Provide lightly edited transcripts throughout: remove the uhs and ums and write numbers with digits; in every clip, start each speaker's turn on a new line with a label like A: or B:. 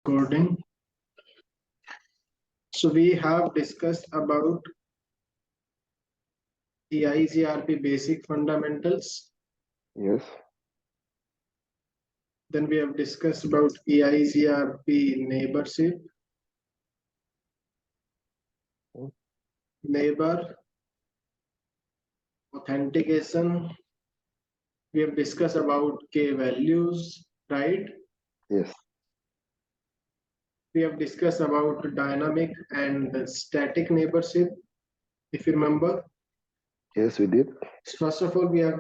A: Recording. So we have discussed about EIGRP basic fundamentals.
B: Yes.
A: Then we have discussed about EIGRP neighborship, neighbor, authentication. We have discussed about K values, right?
B: Yes.
A: We have discussed about dynamic and static neighborship, if you remember.
B: Yes, we did.
A: First of all, we have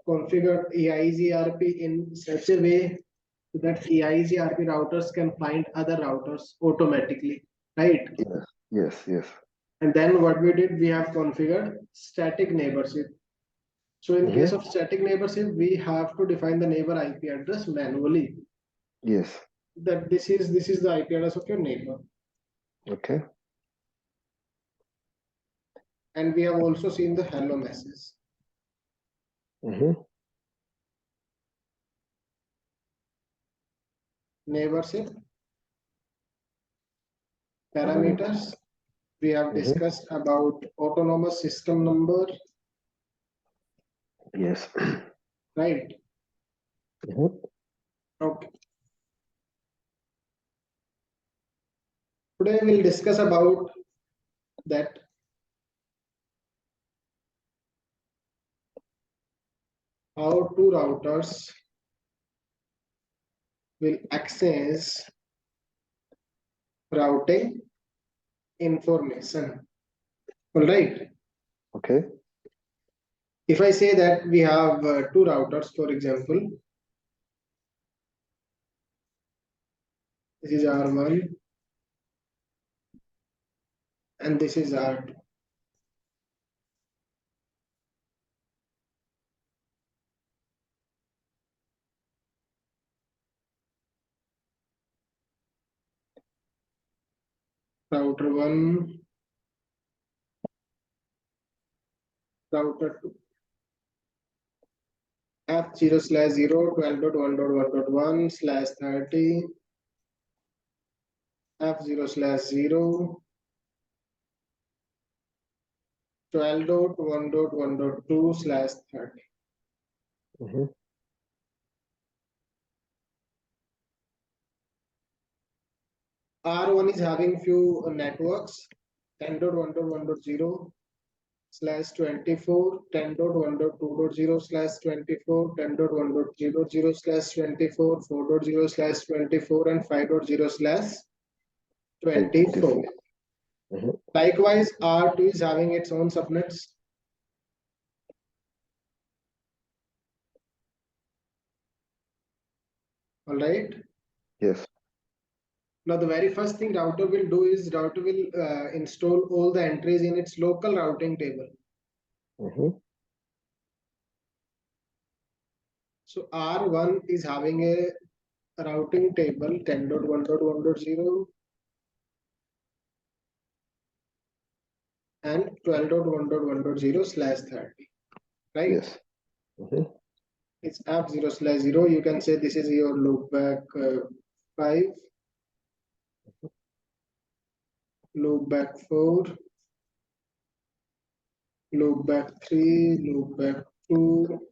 A: configured EIGRP in such a way that EIGRP routers can find other routers automatically, right?
B: Yes. Yes. Yes.
A: And then what we did, we have configured static neighborship. So in case of static neighborship, we have to define the neighbor IP address manually.
B: Yes.
A: That this is the IP address of your neighbor.
B: Okay.
A: And we have also seen the hello message. Neighborship parameters. We have discussed about autonomous system number.
B: Yes.
A: Right. Okay. Today we'll discuss about that how two routers will access routing information. All right.
B: Okay.
A: If I say that we have two routers, for example, this is R1 and this is R2. Router 1, router 2. F0/0 12.1.1.1/30 F0/0 12.1.1.2/30. R1 is having few networks 10.1.1.0/24, 10.1.2.0/24, 10.1.00/24, 4.0/24, and 5.0/24. Likewise, R2 is having its own subnets. All right.
B: Yes.
A: Now, the very first thing router will do is router will install all the entries in its local routing table. So R1 is having a routing table 10.1.1.0 and 12.1.1.0/30. Right?
B: Yes.
A: It's F0/0. You can say this is your loopback 5, loopback 4, loopback 3, loopback 2,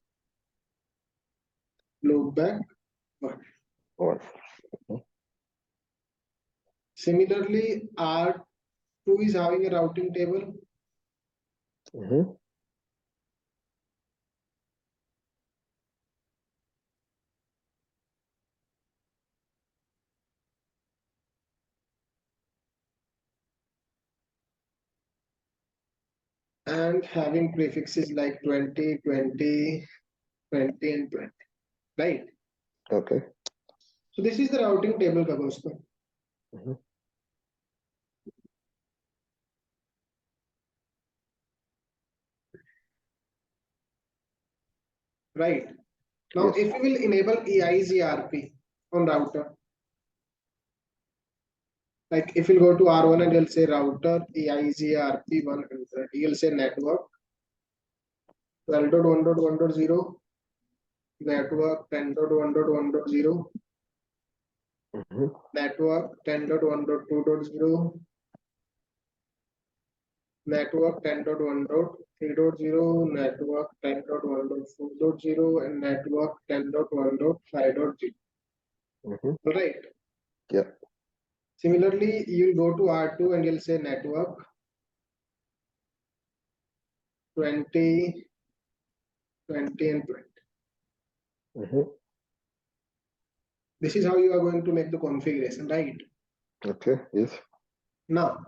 A: loopback 1. Similarly, R2 is having a routing table. And having prefixes like 20, 20, 20, and 20. Right?
B: Okay.
A: So this is the routing table, Kagosto. Right. Now, if you will enable EIGRP on router, like if you go to R1 and you'll say router EIGRP 100, you'll say network 12.1.1.0, network 10.1.1.0, network 10.1.2.0, network 10.1.3.0, network 10.1.4.0, and network 10.1.5.0. All right.
B: Yeah.
A: Similarly, you'll go to R2 and you'll say network 20, 20, and 20. This is how you are going to make the configuration, right?
B: Okay. Yes.
A: Now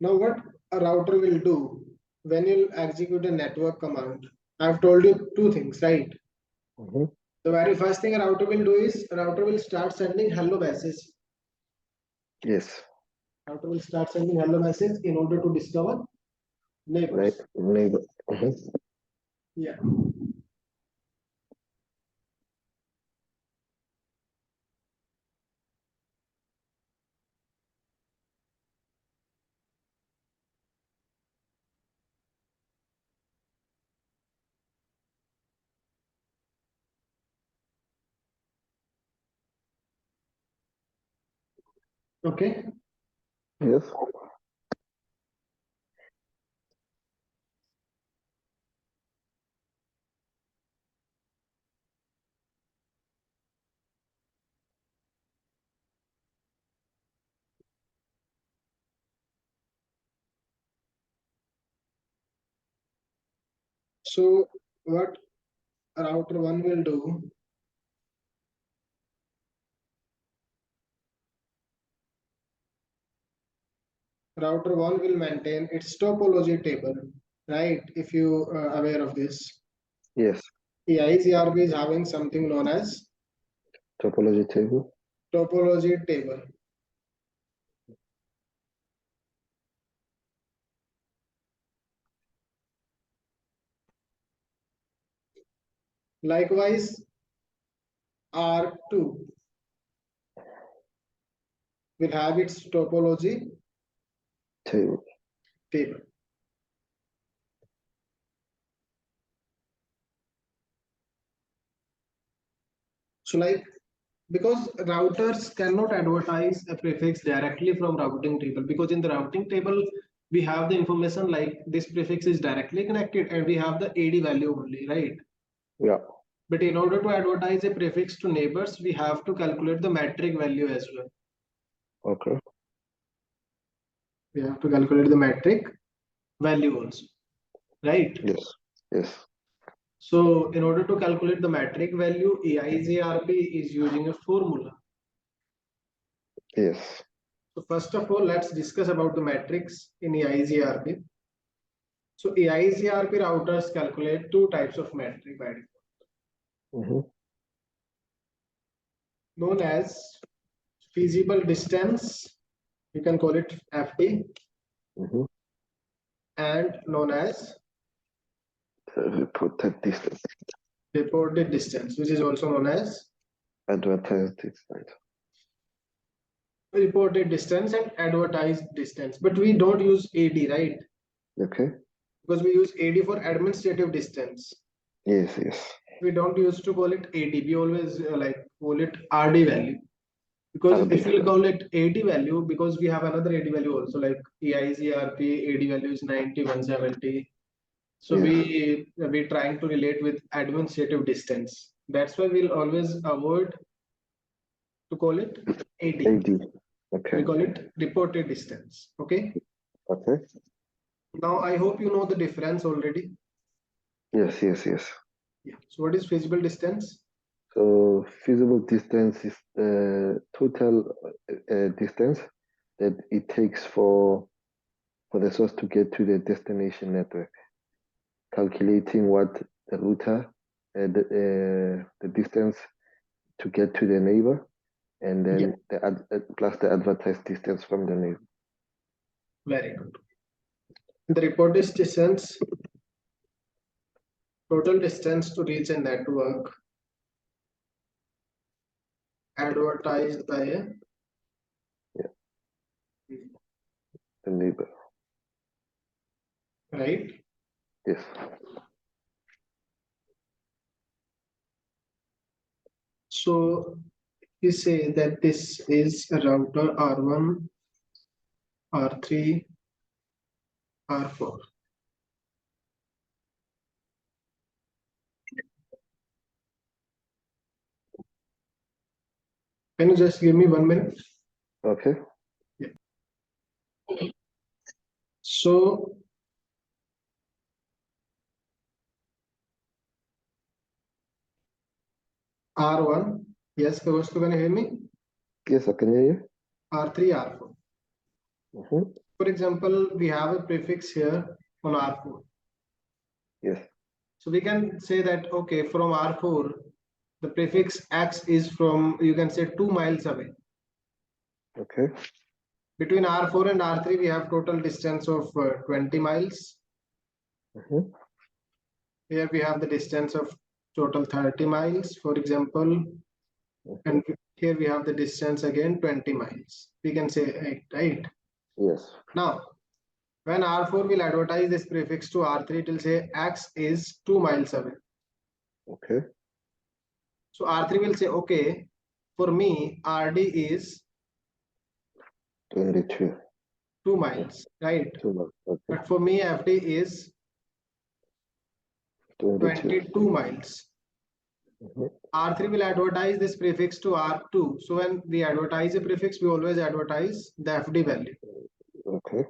A: what a router will do when you execute a network command, I've told you two things, right? The very first thing a router will do is a router will start sending hello message.
B: Yes.
A: Router will start sending hello message in order to discover neighbors.
B: Neighbor.
A: Yeah. Okay.
B: Yes.
A: So what router 1 will do, router 1 will maintain its topology table, right? If you are aware of this.
B: Yes.
A: EIGRP is having something known as
B: Topology table.
A: Topology table. Likewise, R2 will have its topology
B: Table.
A: table. So like, because routers cannot advertise a prefix directly from routing table, because in the routing table, we have the information like this prefix is directly connected and we have the AD value only, right?
B: Yeah.
A: But in order to advertise a prefix to neighbors, we have to calculate the metric value as well.
B: Okay.
A: We have to calculate the metric value also, right?
B: Yes. Yes.
A: So in order to calculate the metric value, EIGRP is using a formula.
B: Yes.
A: So first of all, let's discuss about the metrics in EIGRP. So EIGRP routers calculate two types of metric by default. Known as feasible distance, you can call it FD, and known as
B: Reported distance.
A: reported distance, which is also known as
B: Advertised distance.
A: reported distance and advertised distance. But we don't use AD, right?
B: Okay.
A: Because we use AD for administrative distance.
B: Yes. Yes.
A: We don't use to call it AD. We always like call it RD value. Because
B: RD
A: if we
B: value.
A: call it AD value, because we have another AD value also, like EIGRP AD value is 90, 170. So
B: Yes.
A: we trying to relate with administrative distance. That's why we'll always avoid to call it AD.
B: AD. Okay.
A: We call it reported distance. Okay.
B: Okay.
A: Now I hope you know the difference already.
B: Yes. Yes. Yes.
A: Yeah. So what is feasible distance?
B: So feasible distance is the total distance that it takes for the source to get to the destination network. Calculating what the router, the distance to get to the neighbor, and then plus the advertised distance from the neighbor.
A: Very good. The reported distance, total distance to reach a network advertised by
B: the neighbor.
A: Right?
B: Yes.
A: So we say that this is a router R1, R3, R4. Can you just give me 1 minute?
B: Okay.
A: Yeah. So R1, yes, Kaustubh, can you hear me?
B: Yes, I can hear you.
A: R3, R4. For example, we have a prefix here on R4.
B: Yes.
A: So we can say that, okay, from R4, the prefix X is from, you can say 2 miles away.
B: Okay.
A: Between R4 and R3, we have total distance of 20 miles. Here we have the distance of total 30 miles, for example. And here we have the distance again 20 miles. We can say 8, right?
B: Yes.
A: Now, when R4 will advertise this prefix to R3, it will say X is 2 miles away.
B: Okay.
A: So R3 will say, okay, for me, RD is
B: 22.
A: 2 miles, right?
B: 2 miles. Okay.
A: But for me, FD is 22 miles. R3 will advertise this prefix to R2. So when we advertise a prefix, we always advertise the FD value.
B: Okay.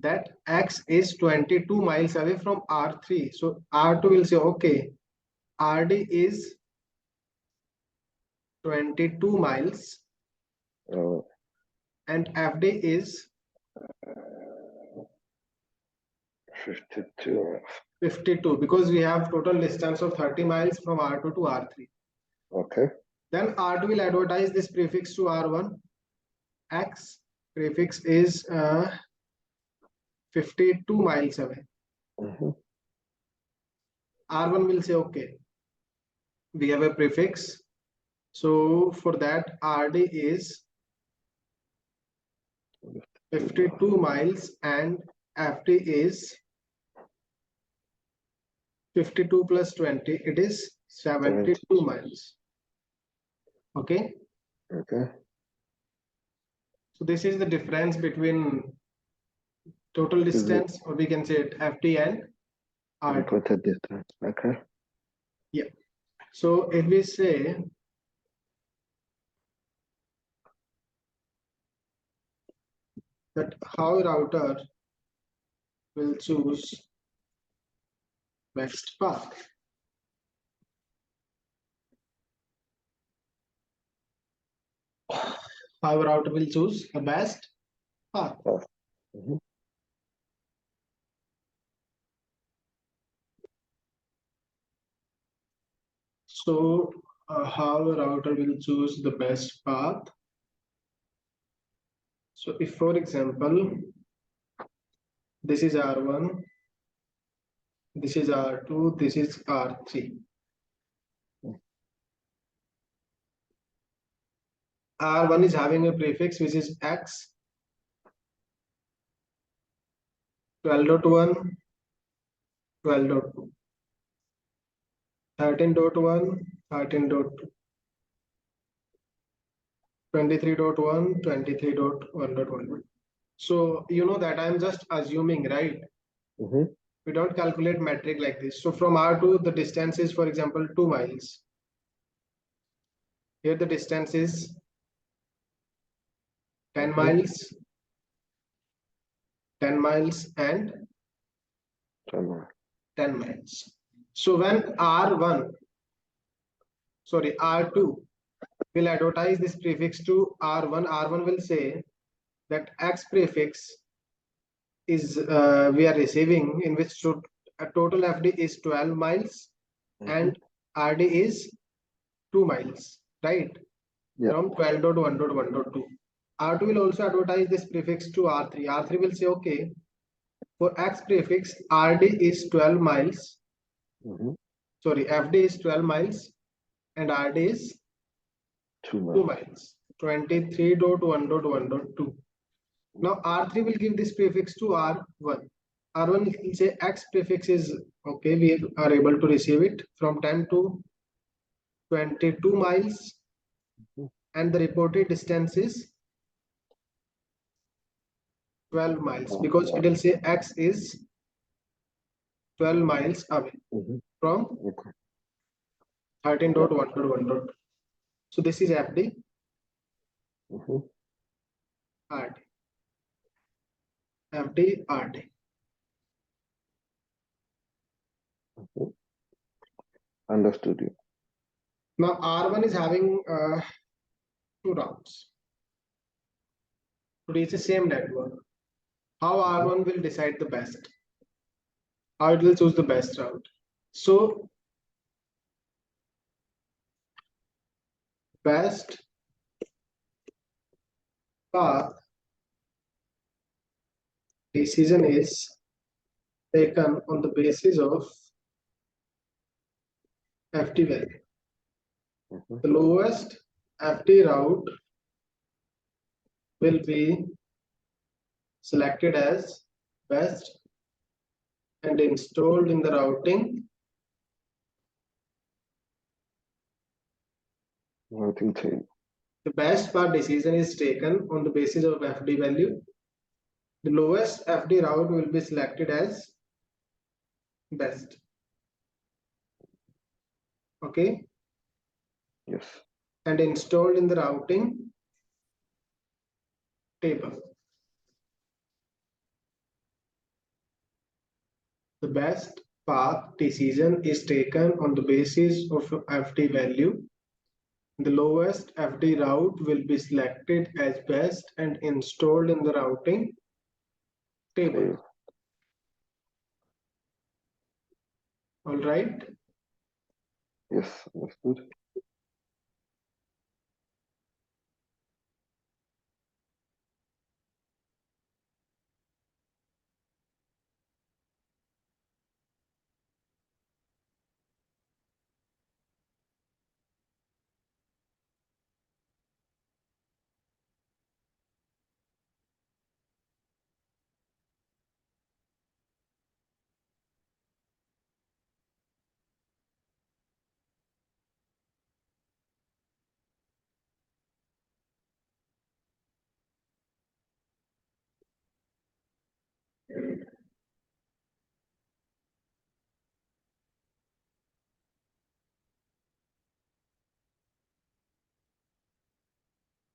A: That X is 22 miles away from R3. So R2 will say, okay, RD is 22 miles and FD is 52 because we have total distance of 30 miles from R2 to R3.
B: Okay.
A: Then R2 will advertise this prefix to R1. X prefix is 52 miles away. R1 will say, okay, we have a prefix. So for that, RD is 52 miles and FD is 52 plus 20. It is 72 miles. Okay.
B: Okay.
A: So this is the difference between total distance, or we can say it FD and RD.
B: Total distance. Okay.
A: Yeah. So if we say that how router will choose best path. How router will choose the best path. So how a router will choose the best path. So if, for example, this is R1, this is R2, this is R3. R1 is having a prefix which is X, 12.1, 12.2, 13.1, 13.2, 23.1, 23.1.1. So you know that I'm just assuming, right? We don't calculate metric like this. So from R2, the distance is, for example, 2 miles. Here the distance is 10 miles, 10 miles and 10 miles. So when R2 will advertise this prefix to R1, R1 will say that X prefix is we are receiving, in which a total FD is 12 miles and RD is 2 miles, right? From 12.1.1.2. R2 will also advertise this prefix to R3. R3 will say, okay, for X prefix, RD is 12 miles. Sorry, FD is 12 miles and RD is 2 miles. 23.1.1.2. Now R3 will give this prefix to R1. R1 will say X prefix is okay, we are able to receive it from 10 to 22 miles and the reported distance is 12 miles, because it will say X is 12 miles away from 13.1.1. So this is FD RD. FD RD.
B: Understood you.
A: Now R1 is having two routes to reach the same network. How R1 will decide the best? How it will choose the best route? So best path decision is taken on the basis of FT value. The lowest FT route will be selected as best and installed in the routing
B: table.
A: The best path decision is taken on the basis of FD value. The lowest FD route will be selected as best. Okay.
B: Yes.
A: And installed in the routing table. The best path decision is taken on the basis of FD value. The lowest FD route will be selected as best and installed in the routing table. All right.
B: Yes, understood.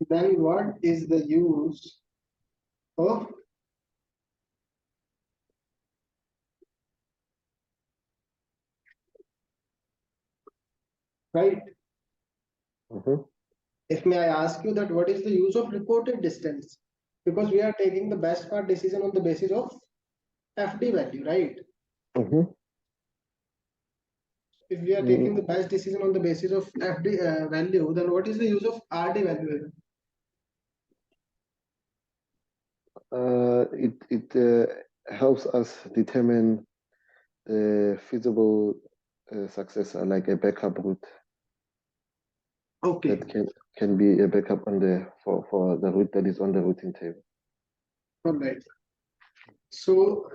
A: Then what is the use of right? If may I ask you that what is the use of reported distance? Because we are taking the best part decision on the basis of FD value, right? If we are taking the best decision on the basis of FD value, then what is the use of RD value?
B: It helps us determine the feasible successor, like a backup route.
A: Okay.
B: That can be a backup on the for the route that is on the routing table.
A: All right. So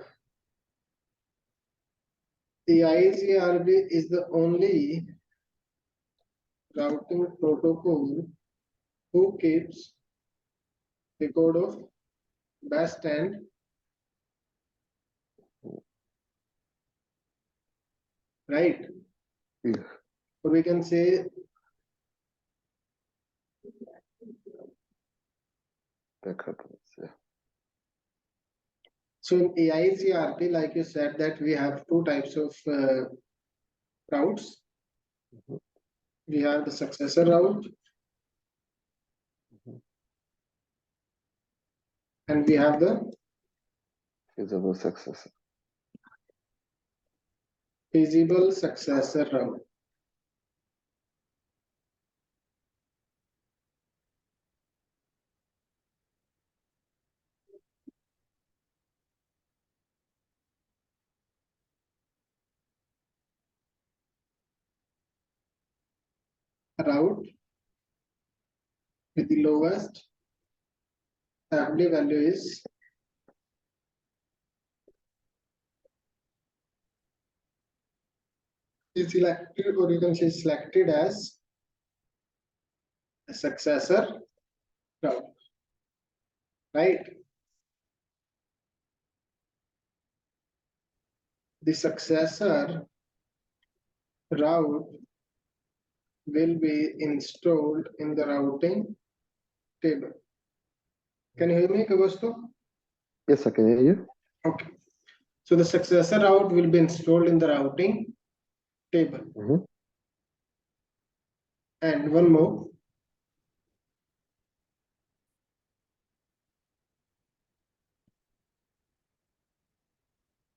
A: the IGRP is the only routing protocol who keeps record of best and right.
B: Yeah.
A: So we can say
B: Backup routes, yeah.
A: so in EIGRP, like you said, that we have two types of routes. We have the successor route and we have the
B: Feasible successor.
A: feasible successor route. Route with the lowest FD value is selected, or you can say selected as a successor route, right? The successor route will be installed in the routing table. Can you hear me, Kagosto?
B: Yes, I can hear you.
A: Okay. So the successor route will be installed in the routing table.
B: Mhm.
A: And one more.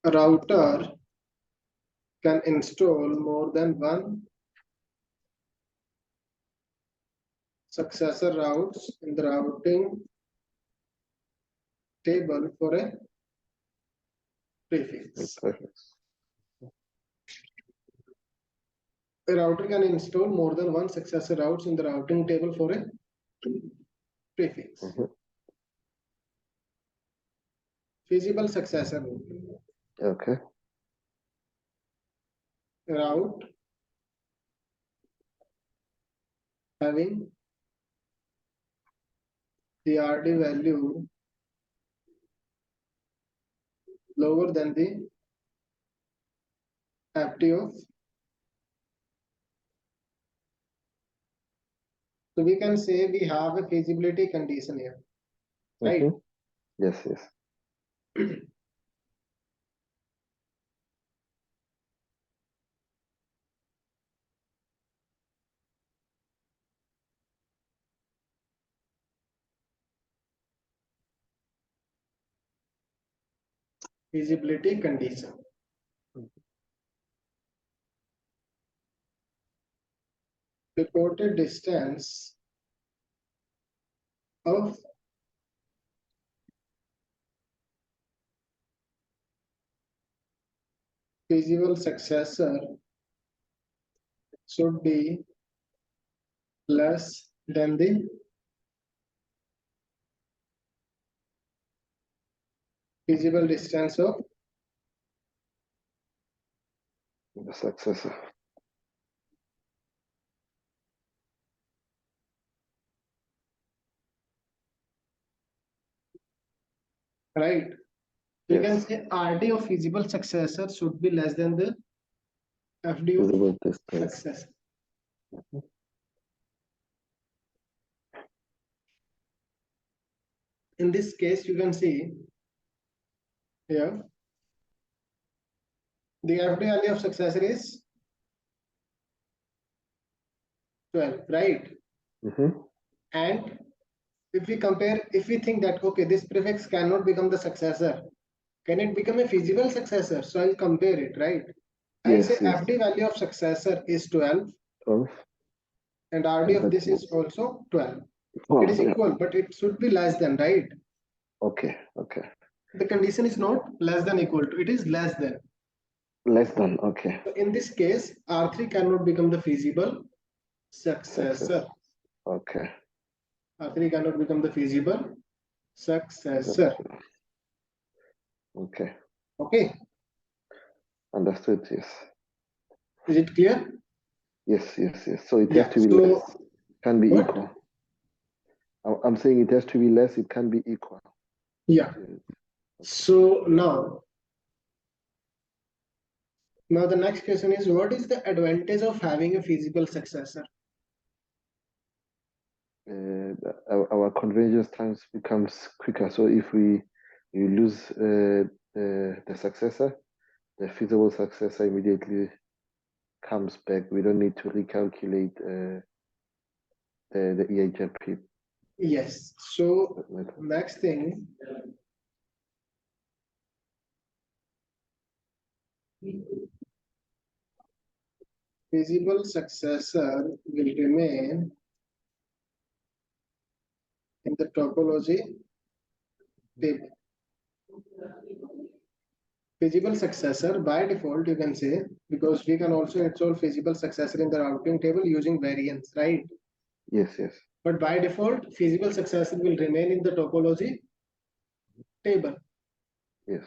A: A router can install more than one successor routes in the routing table for a prefix.
B: Perfect.
A: A router can install more than one successor routes in the routing table for a prefix.
B: Mhm.
A: Feasible successor
B: Okay.
A: route having the RD value lower than the FD of. So we can say we have a feasibility condition here, right?
B: Mhm. Yes, yes.
A: Feasibility condition. Reported distance of feasible successor should be less than the feasible distance of
B: The successor.
A: right. You can
B: Yes.
A: say RD of feasible successor should be less than the FD of
B: Feasible distance.
A: successor. In this case, you can see here the FD value of successor is 12, right?
B: Mhm.
A: And if we compare, if we think that okay, this prefix cannot become the successor, can it become a feasible successor? So I'll compare it, right? I'll say
B: Yes, yes.
A: FD value of successor is 12
B: 12.
A: and RD
B: And
A: of
B: that
A: this is also 12. It is
B: 12. Yeah.
A: equal, but it should be less than, right?
B: Okay. Okay.
A: The condition is not less than equal to, it is less than.
B: Less than. Okay.
A: So in this case, R3 cannot become the feasible
B: Success.
A: successor.
B: Okay.
A: R3 cannot become the feasible successor.
B: Okay.
A: Okay,
B: Understood. Yes.
A: is it clear?
B: Yes. Yes. Yes. So it has
A: Yeah,
B: to be less.
A: so
B: Can be
A: what?
B: equal. I'm saying it has to be less. It can be equal.
A: Yeah,
B: Yes. Okay.
A: so now the next question is, what is the advantage of having a feasible successor?
B: Our convergence times becomes quicker. So if we lose the successor, the feasible successor immediately comes back. We don't need to recalculate the EIGRP.
A: Yes, so next thing, feasible successor will remain in the topology table. Feasible successor by default, you can say, because we can also install feasible successor in the routing table using variance, right?
B: Yes, yes,
A: But by default, feasible successor will remain in the topology table.
B: yes.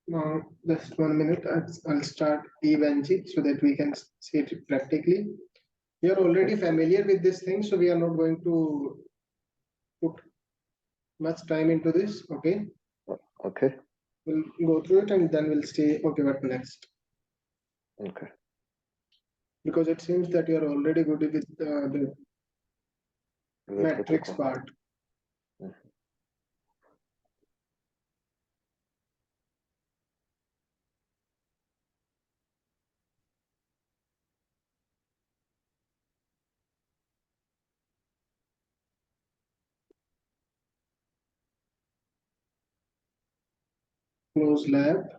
A: Now, just 1 minute. I'll start eVanji so that we can see it practically. We are already familiar with this thing, so we are not going to put much time into this. Okay.
B: Okay.
A: We'll go through it and then we'll see. Okay, what next?
B: Okay.
A: Because it seems that you are already good with the matrix
B: protocol.
A: part. Close lab.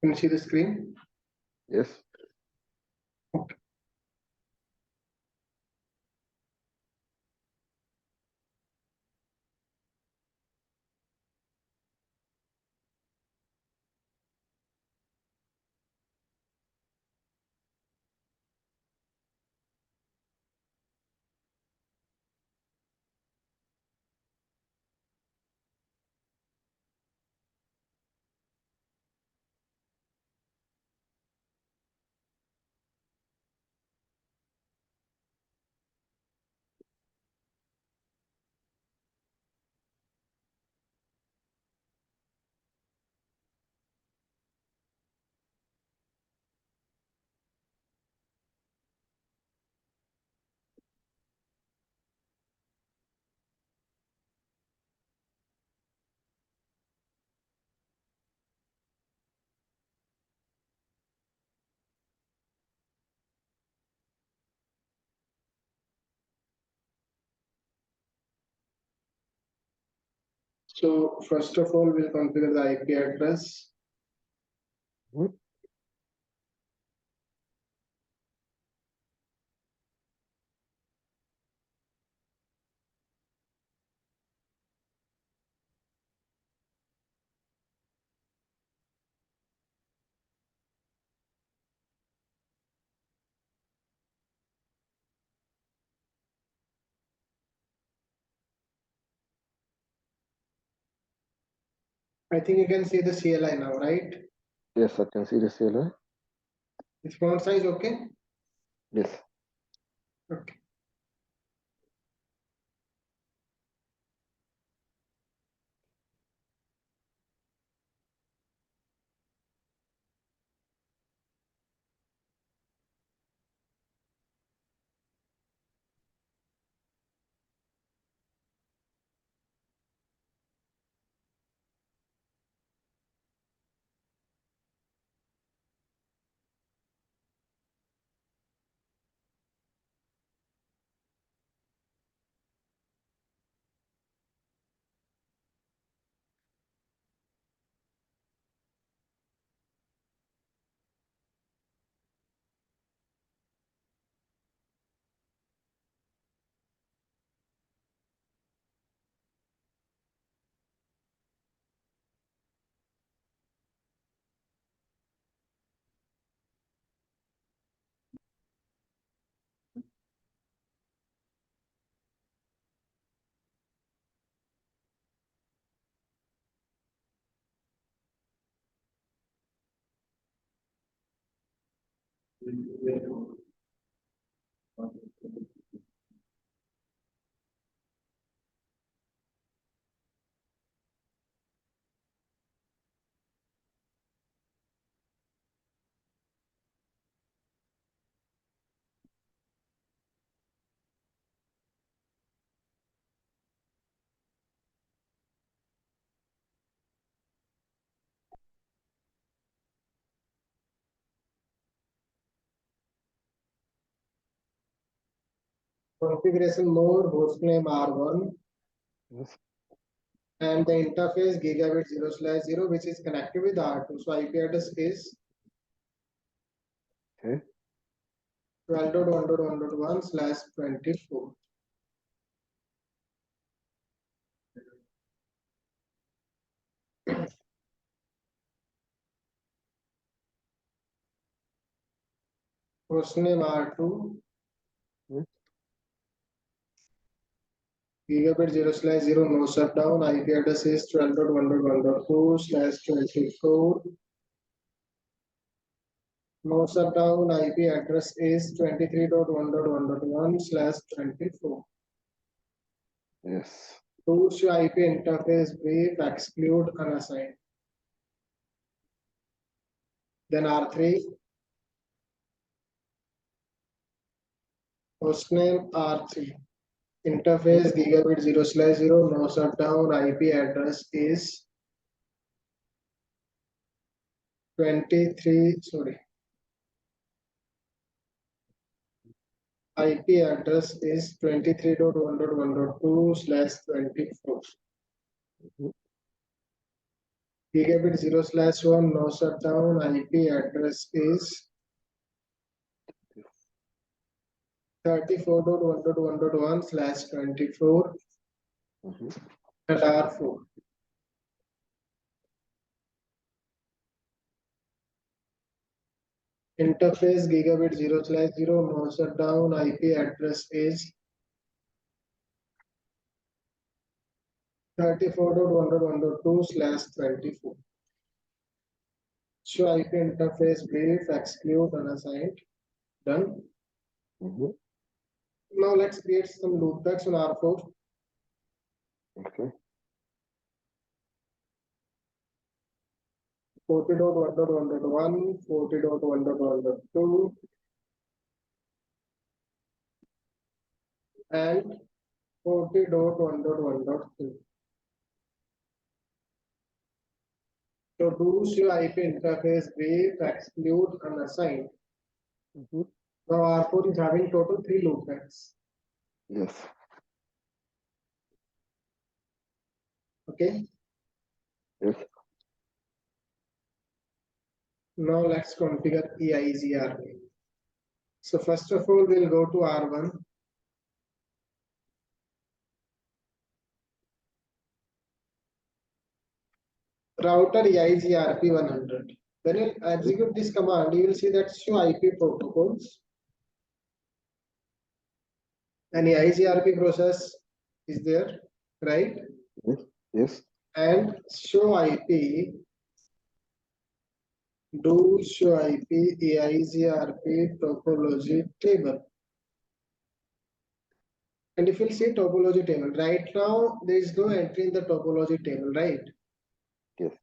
A: Can you see the screen?
B: Yes.
A: Okay. So first of all, we'll configure the IP address.
B: Mhm.
A: I think you can see the CLI now, right?
B: Yes, I can see the CLI.
A: Is font size okay?
B: Yes.
A: Okay. Configuration mode, hostname R1,
B: Yes.
A: and the interface gigabit 0/0, which is connected with R2. So IP address is
B: Okay.
A: 12.1.1.1/24. Hostname R2,
B: Hmm.
A: gigabit 0/0, no shutdown. IP address is 12.1.1.2/24. No shutdown. IP address is 23.1.1.1/24.
B: Yes.
A: Tools to IP interface brief, exclude, unassigned. Then R3, hostname R3. Interface gigabit 0/0, no shutdown. IP address is 23, sorry. IP address is 23.1.1.2/24.
B: Mhm.
A: Gigabit 0/1, no shutdown. IP address is 34.1.1.1/24
B: Mhm.
A: and R4. Interface gigabit 0/0, no shutdown. IP address is 34.1.1.2/24. Show IP interface brief, exclude, unassigned. Done.
B: Mhm.
A: Now let's create some loopbacks on R4.
B: Okay.
A: 40.1.1.1, 40.1.1.2, and 40.1.1.3. So do show IP interface brief, exclude, unassign.
B: Mhm.
A: Now R4 is having total 3 loopbacks.
B: Yes.
A: Okay.
B: Yes.
A: Now let's configure EIGRP. So first of all, we'll go to R1. Router EIGRP 100. When you execute this command, you will see that show IP protocols. And EIGRP process is there, right?
B: Yes. Yes.
A: And show IP, do show IP EIGRP topology table. And if you see topology table, right now there is no entry in the topology table, right?
B: Yes.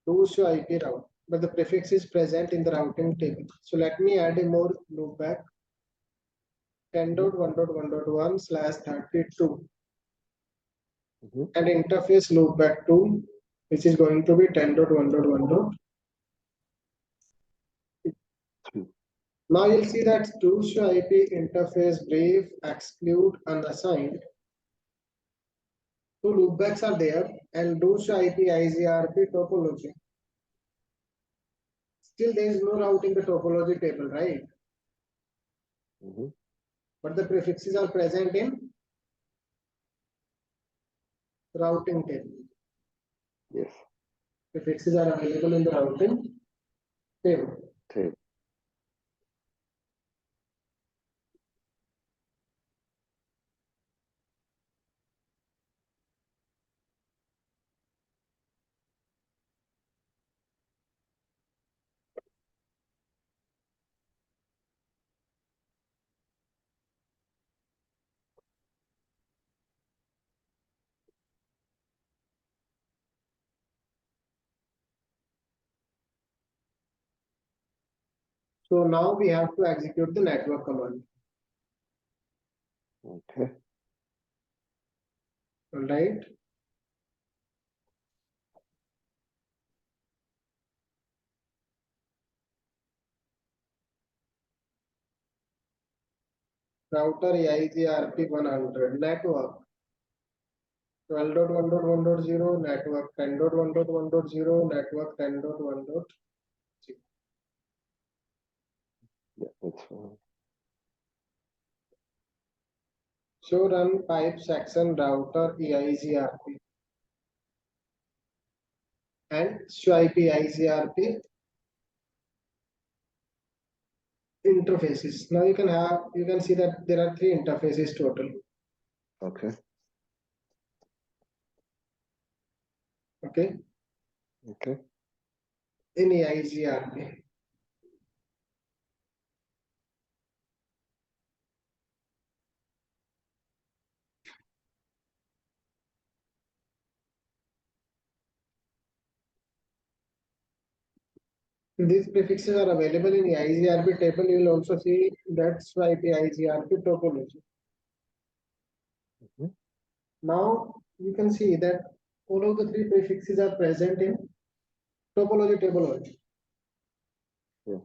A: Do show IP route, but the prefix is present in the routing table. So let me add a more loopback. 10.1.1.1/32
B: Mhm.
A: and interface loopback 2, which is going to be 10.1.1.
B: Two.
A: Now you'll see that do show IP interface brief, exclude, unassigned. Two loopbacks are there and do show IP IGRP topology. Still there is no route in the topology table, right?
B: Mhm.
A: But the prefixes are present in routing table.
B: Yes.
A: Prefixes are available in the routing table.
B: Two.
A: So now we have to execute the network command.
B: Okay.
A: All right. router EIGRP 100 network 12.1.1.0 network 10.1.1.0 network 10.1.0.
B: Yeah, that's fine.
A: So run pipe section router EIGRP and swipe EIGRP interfaces. Now you can see that there are 3 interfaces total.
B: Okay.
A: Okay.
B: Okay.
A: In EIGRP. These prefixes are available in EIGRP table. You will also see that swipe EIGRP topology.
B: Mhm.
A: Now you can see that all of the 3 prefixes are present in topology table only.
B: Yeah.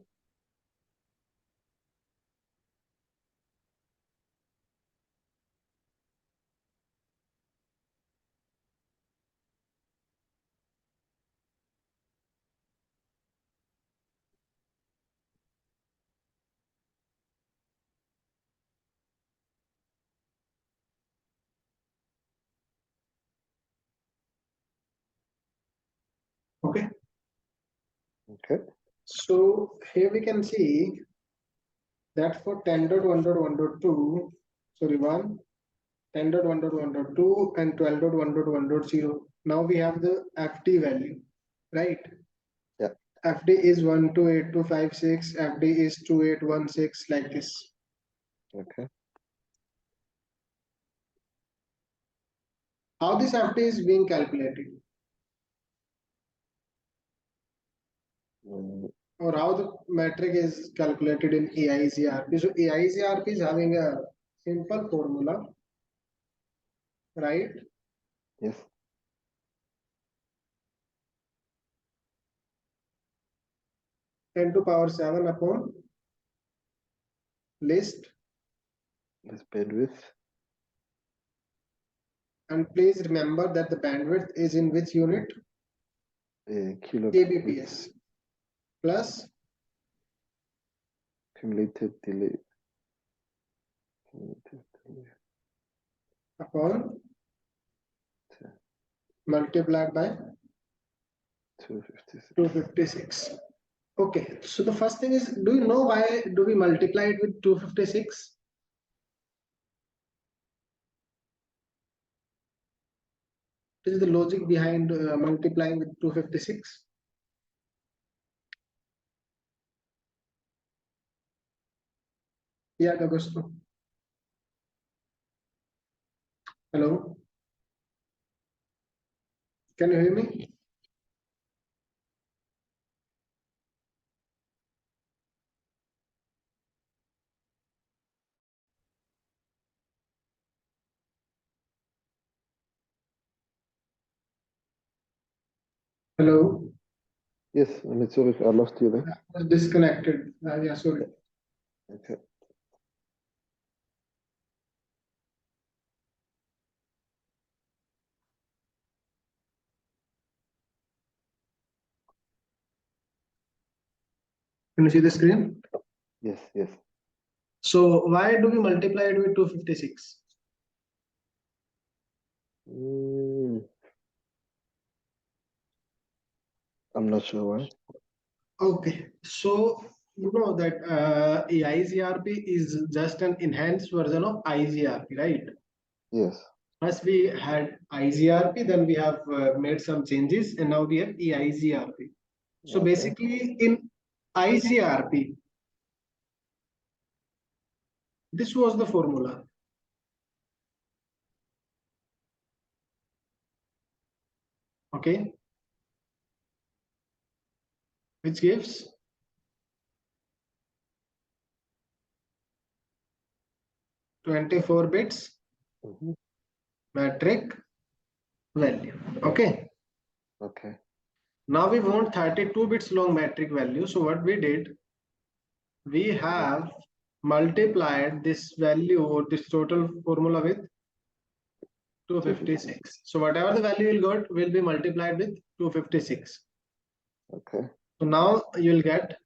A: Okay.
B: Okay.
A: So here we can see that for 10.1.1.2, sorry, 10.1.1.2 and 12.1.1.0. Now we have the FD value, right?
B: Yeah.
A: FD is 128256, FD is 2816, like this.
B: Okay.
A: How this FD is being calculated, or how the metric is calculated in EIGRP? So EIGRP is having a simple formula, right?
B: Yes.
A: 10 to power 7 upon list.
B: This bandwidth.
A: And please remember that the bandwidth is in which unit?
B: Kilobits.
A: kbps plus
B: Cumulative delay. Cumulative delay.
A: upon multiplied by
B: 256.
A: 256. Okay, so the first thing is, do you know why do we multiply it with 256? This is the logic behind multiplying with 256. Yeah, Augusto. Hello. Can you hear me? Hello.
B: Yes, I'm sorry, I lost you there.
A: I was disconnected. Yeah, sorry.
B: Okay.
A: Can you see the screen?
B: Yes, yes.
A: So why do we multiply it with 256?
B: I'm not sure why.
A: Okay, so you know that EIGRP is just an enhanced version of IGRP, right?
B: Yes.
A: First we had IGRP, then we have made some changes, and now we have EIGRP. So
B: Okay.
A: basically, in IGRP, this was the formula. Okay, which gives 24 bits
B: Mhm.
A: metric value. Okay.
B: Okay.
A: Now we want 32 bits long metric value. So what we did, we have multiplied this value or this total formula with 256. So whatever the value you'll got will be multiplied with 256.
B: Okay.
A: So now you'll get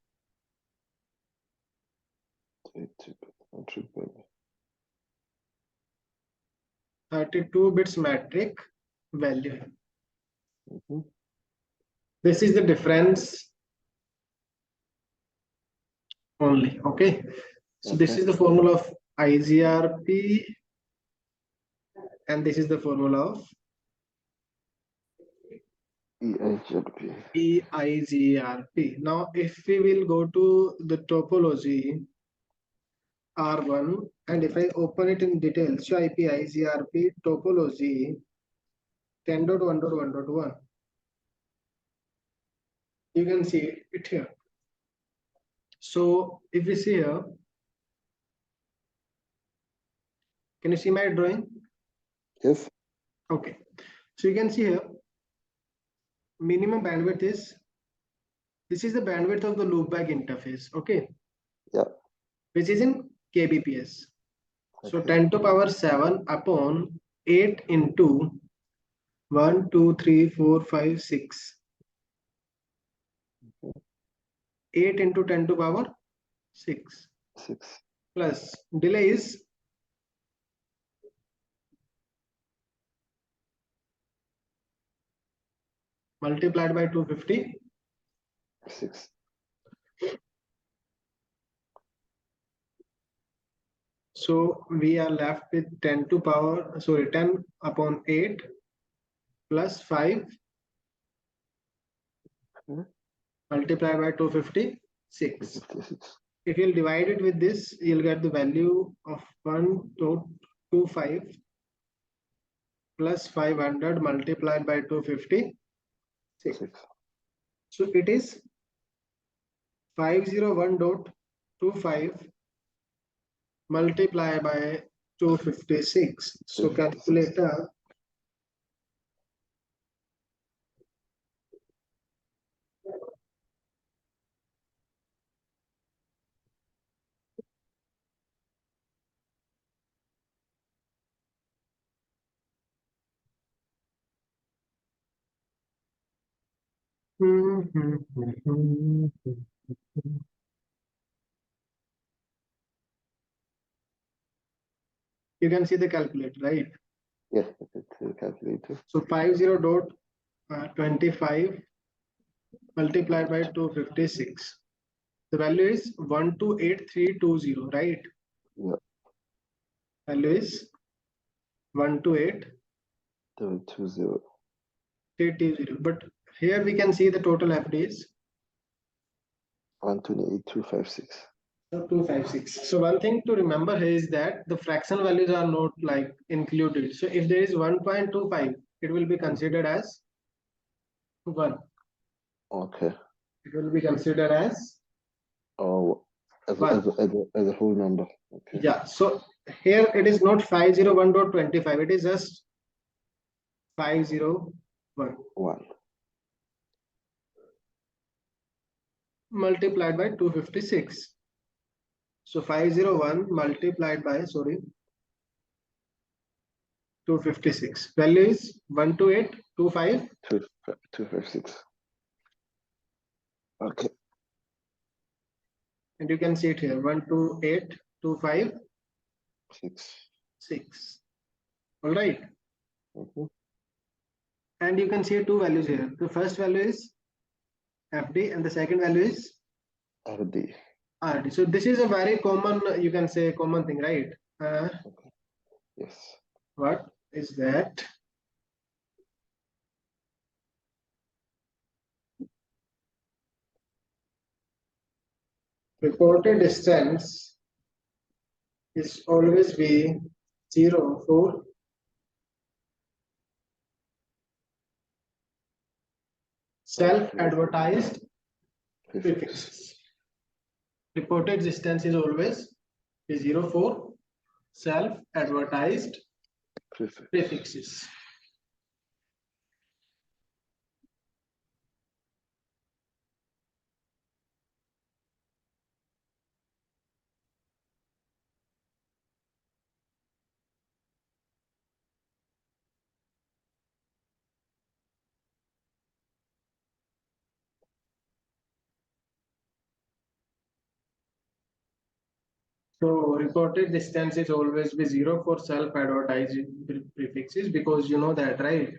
A: 32 bits metric value. This is the difference only. Okay. So this is the formula of IGRP, and this is the formula of EIGRP. Now, if we will go to the topology R1, and if I open it in detail, so IP IGRP topology 10.1.1.1, you can see it here. So if we see here, can you see my drawing?
B: Yes.
A: Okay. So you can see here, minimum bandwidth is, this is the bandwidth of the loopback interface. Okay.
B: Yeah.
A: Which is in kbps. So 10 to power 7 upon 8 into 1, 2, 3, 4, 5, 6. 8 into 10 to power 6.
B: 6.
A: Plus delay is multiplied by 256. So we are left with 10 upon 8 plus 5 multiplied by 256. If you'll divide it with this, you'll get the value of 1.25 plus 500 multiplied by 256. So it is 501.25 multiplied by 256. So calculator, you can see the calculator, right?
B: Yes, it's the calculator.
A: So 50.25 multiplied by 256. The value is 128320, right?
B: Yeah.
A: Value is 128320. But here we can see the total FD is
B: 128,256.
A: 256. So one thing to remember here is that the fraction values are not like included. So if there is 1.25, it will be considered as 1.
B: Okay.
A: It will be considered as
B: as a whole number. Okay.
A: Yeah. So here it is not 501.25. It is just 501 multiplied by 256. So 501 multiplied by 256. Value is 12825.
B: 256. Okay.
A: And you can see it here, 12825.6. All right. And you can see two values here. The first value is FD and the second value is
B: RD.
A: RD. So this is a very common, you can say common thing, right?
B: Yes.
A: What is that? Reported distance is always be 0 for self-advertised prefixes. Reported distance is always be 0 for self-advertised prefixes. So reported distance is always be 0 for self-advertised prefixes, because you know that, right?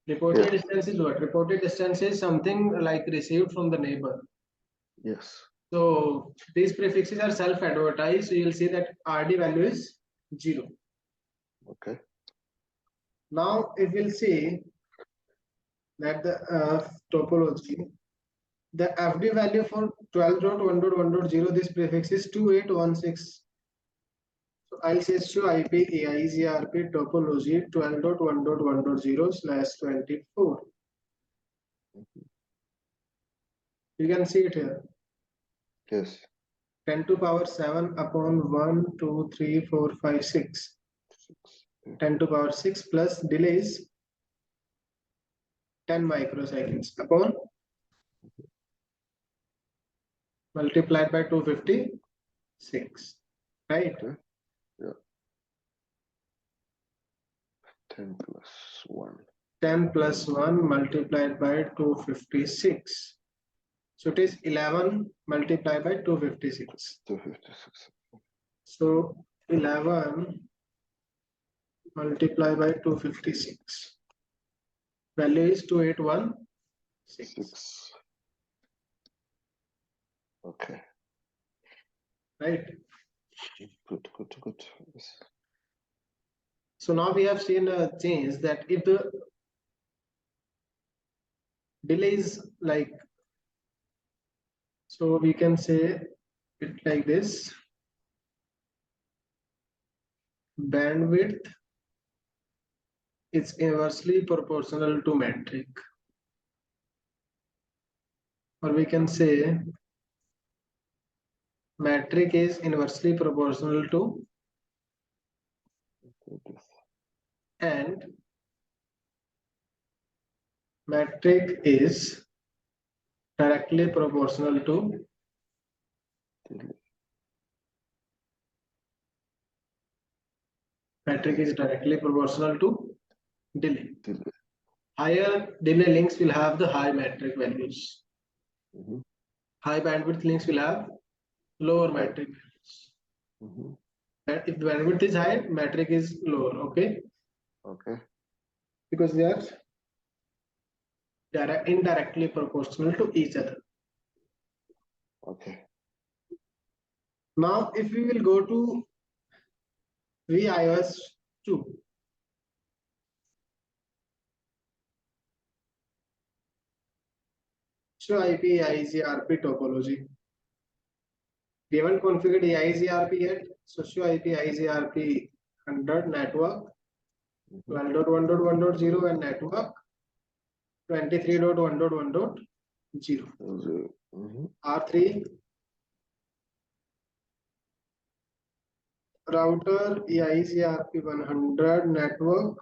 A: Reported
B: Yes.
A: distance is what? Reported distance is something like received from the neighbor.
B: Yes.
A: So these prefixes are self-advertised. So you'll see that RD value is 0.
B: Okay.
A: Now if we'll see that the topology, the FD value for 12.1.1.0, this prefix is 2816. So I'll say show IP EIGRP topology 12.1.1.0/24. You can see it here.
B: Yes.
A: 10 to power 7 upon 1, 2, 3, 4, 5, 6. 10 to power 6 plus delay is 10 microseconds upon multiplied by 256. Right?
B: Okay. Yeah. 10 plus 1.
A: 10 plus 1 multiplied by 256. So it is 11 multiplied by 256.
B: 256.
A: So 11 multiplied by 256. Value is 2816.
B: 6. Okay.
A: Right?
B: Good, good, good. Yes.
A: So now we have seen a change that if the delay is like, so we can say it like this: bandwidth is inversely proportional to metric, or we can say metric is inversely proportional to, and metric is directly proportional to delay. Higher delay links will have the high metric values. High bandwidth links will have lower metric values. And if the bandwidth is high, metric is lower. Okay.
B: Okay.
A: Because they are indirectly proportional to each other.
B: Okay.
A: Now, if we will go to VIOS2, show IP IGRP topology. We haven't configured EIGRP yet, so show IP IGRP 100 network 12.1.1.0 and network 23.1.1.0. R3 router EIGRP 100 network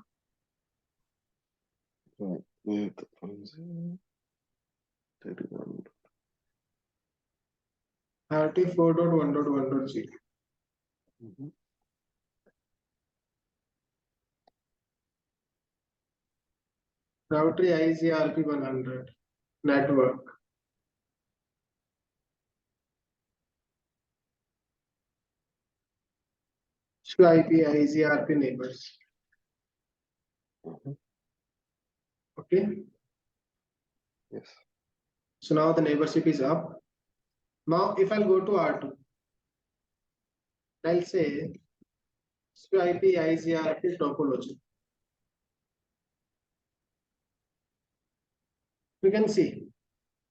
A: 34.1.1.0. Router EIGRP 100 network. Show IP IGRP neighbors. Okay.
B: Yes.
A: So now the neighborship is up. Now if I'll go to R2, I'll say show IP IGRP topology. We can see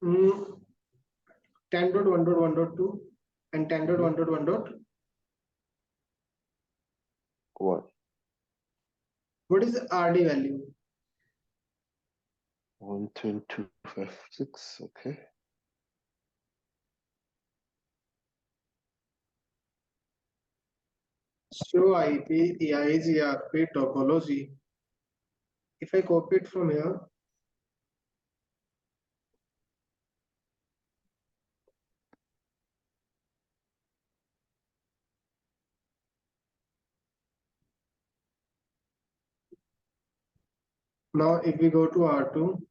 A: 10.1.1.2 and 10.1.1. What is the RD value?
B: 1.256. Okay.
A: Show IP EIGRP topology. If I copy it from here, now if we go to R2,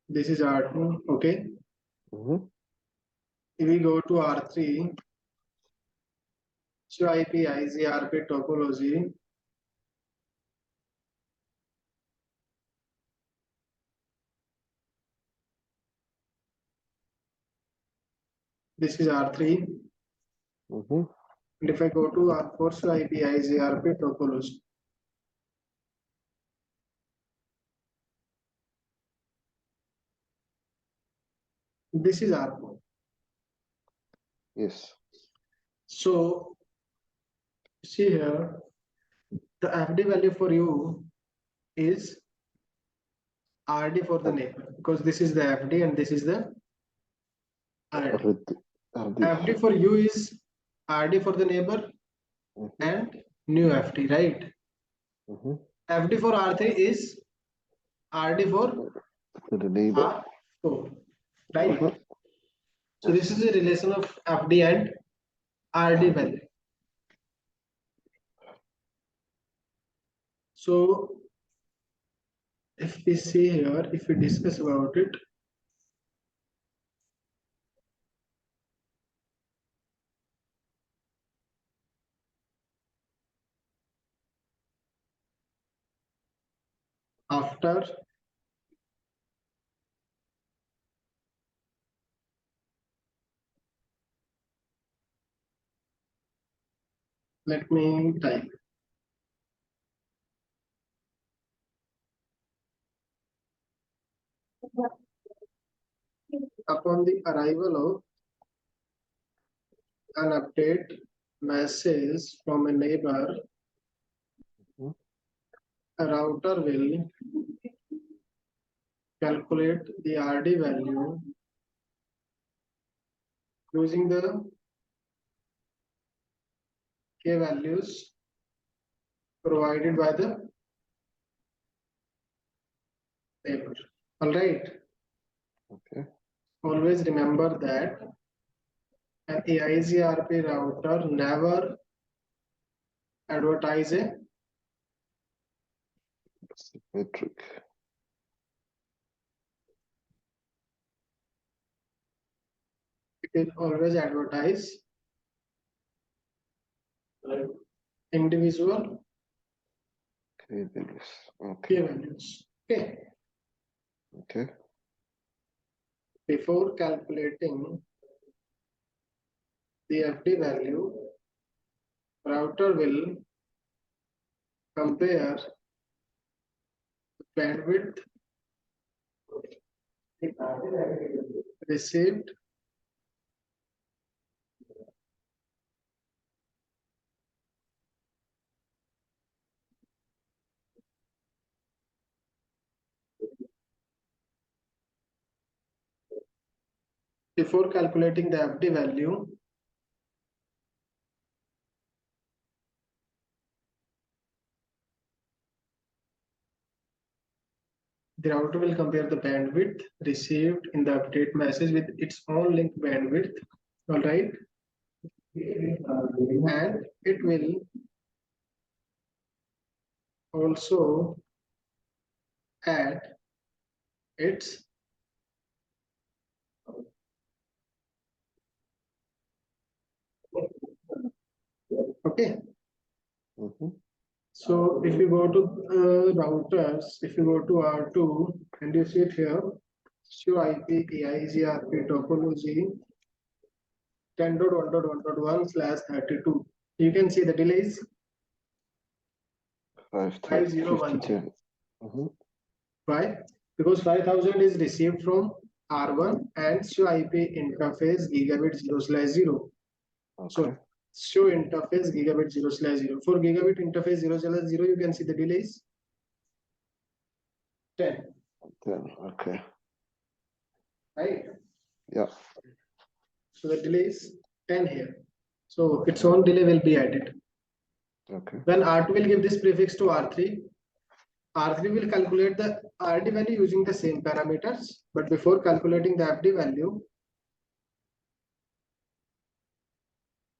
A: This is R2. Okay. If we go to R3, show IP IGRP topology. This is R3. And if I go to R4, show IP IGRP topology. This is R4.
B: Yes.
A: So see here, the FD value for you is RD for the neighbor, because this is the FD and this is the RD. FD for you is RD for the neighbor and new FD, right? FD for R3 is RD for
B: the neighbor.
A: R4, right? So this is a relation of FD and RD value. So if we see here, if we discuss about it, after let me type. Upon the arrival of an update message from a neighbor, a router will calculate the RD value using the K values provided by the neighbor. All right.
B: Okay.
A: Always remember that an EIGRP router never advertise a
B: metric.
A: It is always advertise individual
B: K values.
A: K
B: Okay.
A: values. Okay.
B: Okay.
A: Before calculating the FD value, router will compare bandwidth received before calculating the FD value. The router will compare the bandwidth received in the update message with its own link bandwidth. All right. And it will also add its okay. So if you go to routers, if you go to R2 and you see it here, show IP EIGRP topology 10.1.1.1/32. You can see the delays 5010. Why? Because 5000 is received from R1 and show IP interface gigabit 0/0. So show interface gigabit 0/0. For gigabit interface 0/0, you can see the delays 10.
B: Okay.
A: Right?
B: Yeah.
A: So the delay is 10 here. So its own delay will be added.
B: Okay.
A: When R2 will give this prefix to R3, R3 will calculate the RD value using the same parameters, but before calculating the FD value,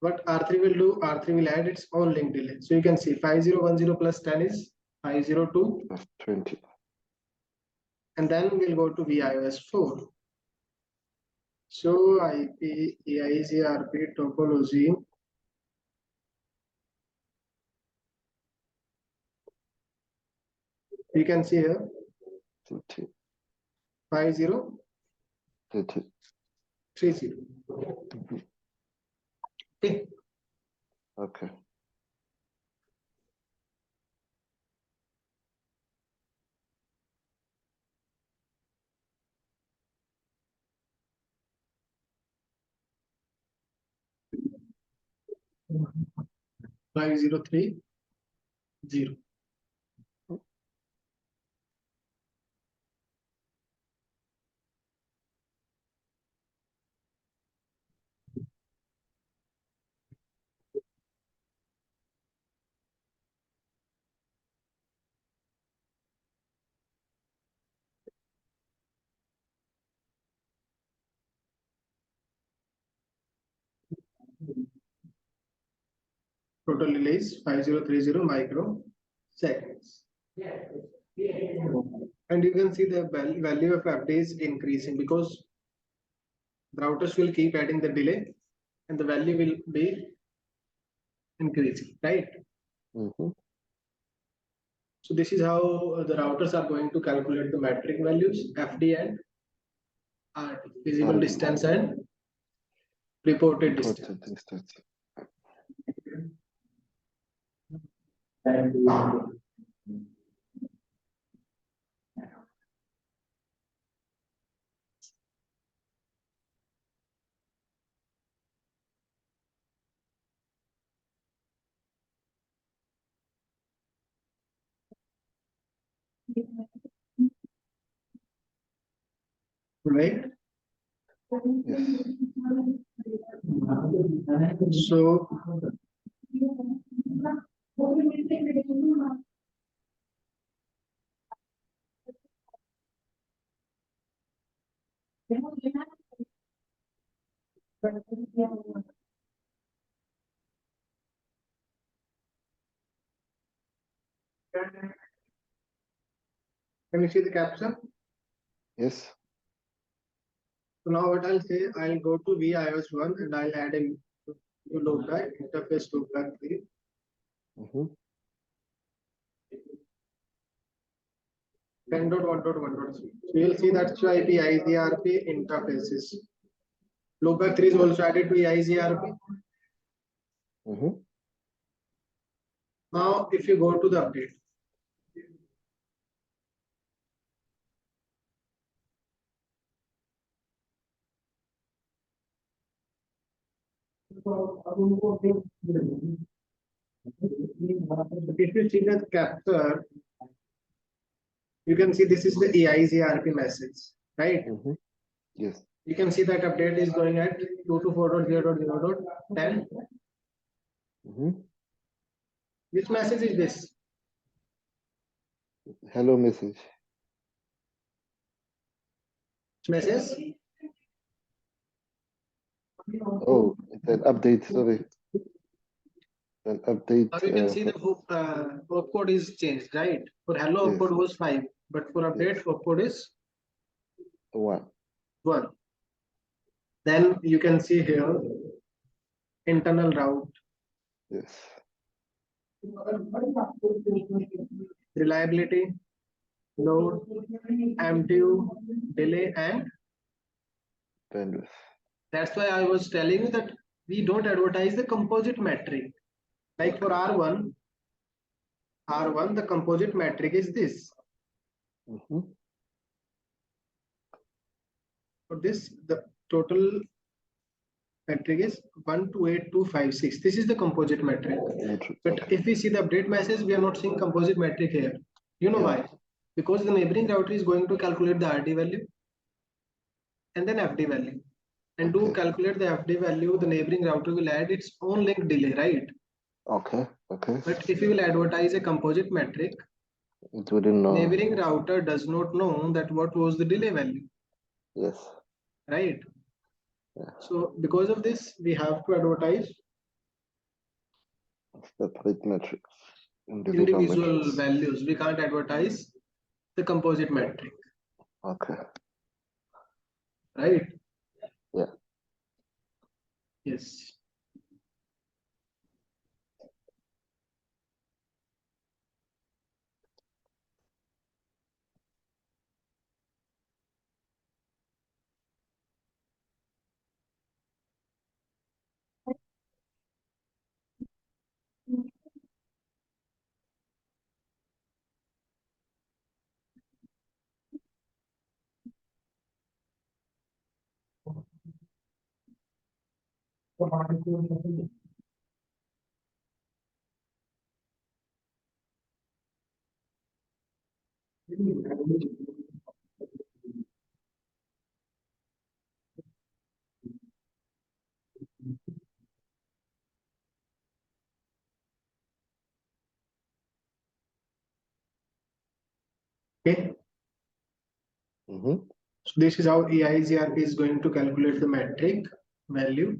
A: what R3 will do, R3 will add its own link delay. So you can see 5010 plus 10 is 502.
B: That's 20.
A: And then we'll go to VIOS 4. So IP EIGRP topology. You can see here 50 30 30. Okay.
B: Okay.
A: Five zero three zero. Total delay is 5030 microseconds. And you can see the value of FD is increasing because the routers will keep adding the delay and the value will be increasing, right? So this is how the routers are going to calculate the metric values, FD and RT, visible distance and reported distance. Right?
B: Yes.
A: So can you see the caption?
B: Yes.
A: So now what I'll say, I'll go to VIOS1 and I'll add a new loopback, interface loopback 3. 10.1.1.3. So you'll see that's why IP IGRP interfaces. Loopback 3 is also added to IGRP. Now, if you go to the update, if you see the capture, you can see this is the EIGRP message, right?
B: Yes.
A: You can see that update is going at 224.0.0.10. Which message is this?
B: Hello message.
A: Which message?
B: Oh, it's an update. Sorry. An update.
A: Now you can see the opcode is changed, right? For hello,
B: yes.
A: opcode was 5, but for update, yes. Opcode is
B: 1.
A: Then you can see here internal route.
B: Yes.
A: Reliability, load, MTU, delay, and
B: bandwidth.
A: That's why I was telling you that we don't advertise the composite metric. Like for R1, the composite metric is this. For this, the total metric is 128256. This is the composite metric. But if we see the update message, we are not seeing composite metric here. You know why? Because the neighboring router is going to calculate the RT value and then FD value. And to calculate the FD value, the neighboring router will add its own link delay, right?
B: Okay.
A: But if you will advertise a composite metric,
B: it wouldn't know.
A: Neighboring router does not know that what was the delay value.
B: Yes.
A: Right. Yeah. So because of this, we have to advertise
B: separate metrics.
A: Individual values. We can't advertise the composite metric.
B: Okay.
A: Right?
B: Yeah.
A: Yes. Okay.
B: Mm-hmm.
A: So this is how EIGRP is going to calculate the metric value,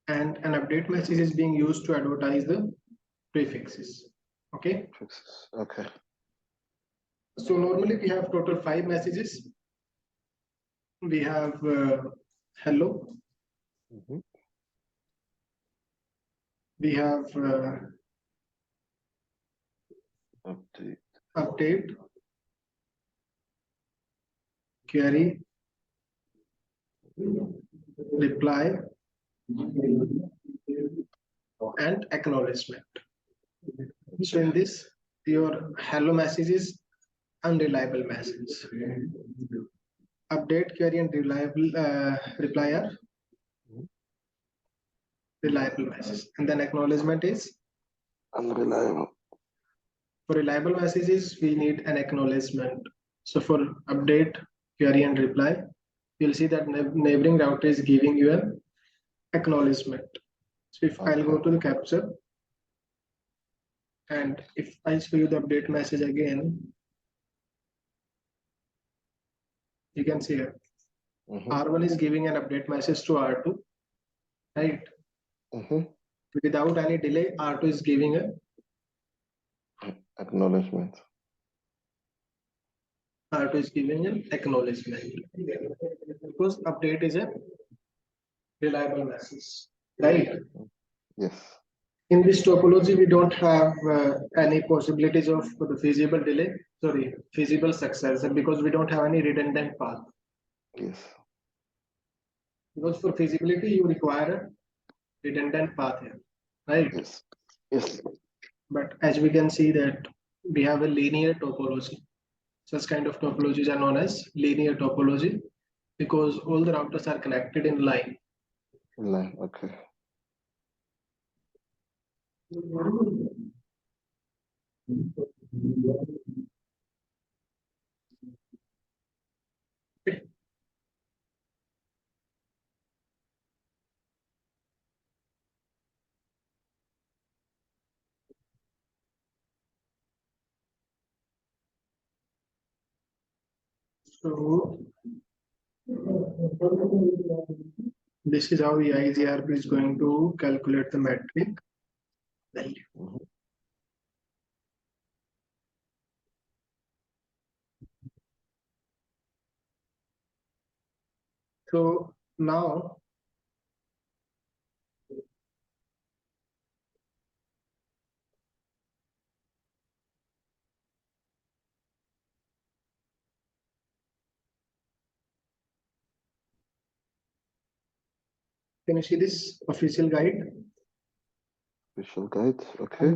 A: and an update message is being used to advertise the prefixes. Okay.
B: Okay.
A: So normally we have total 5 messages. We have hello.
B: Mm-hmm.
A: We have update, query, reply, and acknowledgement. So in this, your hello message is unreliable message. Update, query, and reliable reply are reliable message. And then acknowledgement is
B: Unreliable.
A: for reliable messages, we need an acknowledgement. So for update, query, and reply, you'll see that neighboring router is giving you an acknowledgement. So if I'll go to the capture, and if I show you the update message again, you can see here. R1 is giving an update message to R2, right? Without any delay, R2 is giving a
B: acknowledgement.
A: R2 is giving an acknowledgement because update is a reliable message, right?
B: Yes.
A: In this topology, we don't have any possibilities of the feasible delay, feasible successor, because we don't have any redundant path.
B: Yes.
A: Because for feasibility, you require a redundant path here, right?
B: Yes. Yes.
A: But as we can see that we have a linear topology. Such kind of topologies are known as linear topology because all the routers are connected in line.
B: Line, okay.
A: So this is how EIGRP is going to calculate the metric value. So now can you see this official guide?
B: Official guide, okay.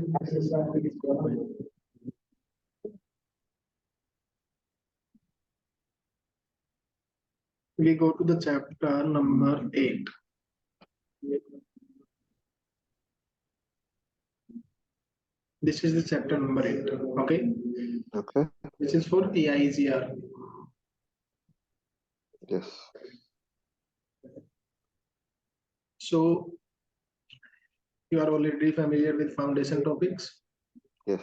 A: We go to the chapter number 8. This is the chapter number 8. Okay.
B: Okay.
A: This is for EIGRP.
B: Yes.
A: So you are already familiar with foundation topics.
B: Yes.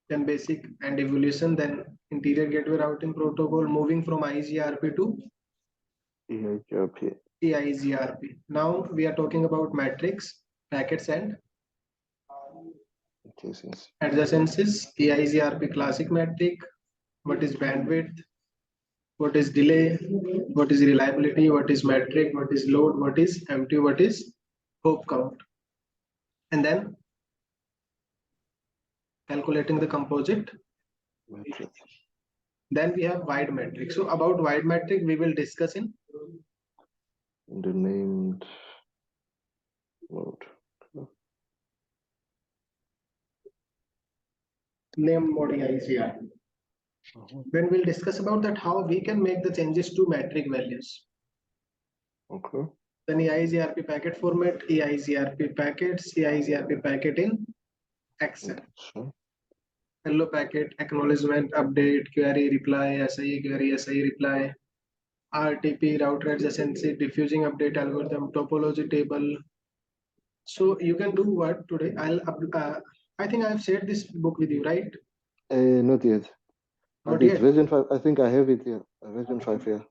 A: Then basic and evolution, then interior gateway routing protocol, moving from IGRP to
B: EIGRP.
A: EIGRP. Now we are talking about metrics, packets, and adjacencies. EIGRP classic metric. What is bandwidth? what is delay, what is reliability, what is metric, what is load, what is empty, what is hop count. And then calculating the composite.
B: Metric.
A: Then we have wide metric. So about wide metric, we will discuss in
B: The named mode.
A: name mode EIGRP. Then we'll discuss about that how we can make the changes to metric values.
B: Okay.
A: Then EIGRP packet format, EIGRP packets, EIGRP packet in Excel.
B: Sure.
A: Hello packet, acknowledgement, update, query, reply, SIE query, SIE reply, RTP, router adjacency, diffusing update algorithm, topology table. So you can do what today? I think I've shared this book with you, right?
B: Not yet.
A: Not
B: It's
A: yet.
B: version 5. I think I have it here. Version 5 here.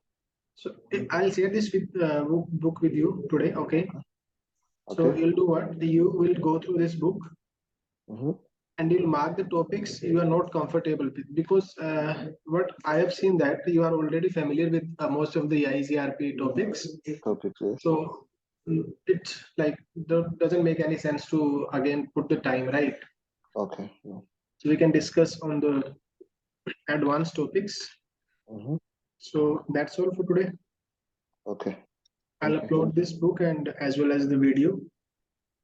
A: So I'll share this with book with you today. Okay. So
B: Okay.
A: you'll do what? You will go through this book and you'll mark the topics you are not comfortable with, because what I have seen that you are already familiar with most of the IGRP topics.
B: Topics, yes.
A: So it's like doesn't make any sense to again put the time, right?
B: Okay. Yeah.
A: So we can discuss on the advanced topics. So that's all for today.
B: Okay.
A: I'll upload this book and as well as the video.